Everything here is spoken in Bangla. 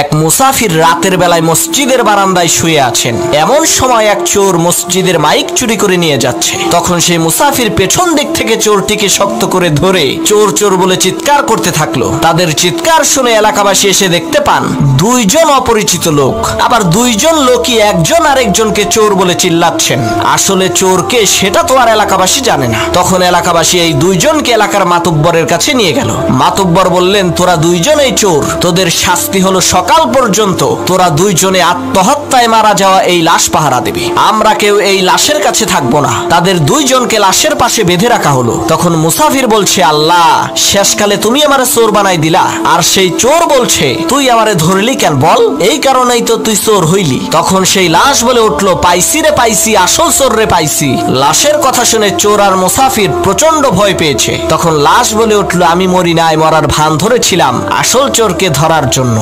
এক মুসাফির রাতের বেলায় মসজিদের বারান্দায় শুয়ে আছেন। এমন সময় এক চোর মসজিদের মাইক চুরি করে নিয়ে যাচ্ছে। তখন সেই মুসাফির পেছন দিক থেকে চোরটিকে শক্ত করে ধরে চোর চোর বলে চিৎকার করতে থাকলো। তাদের চিৎকার শুনে এলাকাবাসী এসে দেখতে পান দুইজন অপরিচিত লোক, আবার দুইজন লোকই একজন আরেকজনকে চোর বলে চিল্লাচ্ছেন। আসলে চোরকে সেটা তো আর এলাকাবাসী জানে না। তখন এলাকাবাসী এই দুইজনকে এলাকার মাতুব্বরের কাছে নিয়ে গেল। মাতুব্বর বললেন, তোরা দুইজনেই চোর, তোদের শাস্তি হলো সকাল পর্যন্ত তোরা দুইজনে আত্মহত্যায় মারা যাওয়া এই লাশ পাহারা দিবি। আমরা কেউ এই লাশের কাছে থাকবো না। তাদের দুইজনকে লাশের পাশে বেঁধে রাখা হলো। তখন মুসাফির বলছে, আল্লাহ, শেষকালে তুমি আমারে চোর বানাই দিলা। আর সেই চোর বলছে, তুই আমারে ধরলি কেন বল? এই কারণেই তো তুই চোর হইলি। তখন সেই লাশ বলে উঠলো, পাইছি রে পাইছি, আসল চোর রে পাইছি। লাশের কথা শুনে চোর আর মুসাফির প্রচন্ড ভয় পেয়েছে। তখন লাশ বলে উঠলো, আমি মরি নাই, মরার ভান ধরেছিলাম আসল চোরকে ধরার জন্য।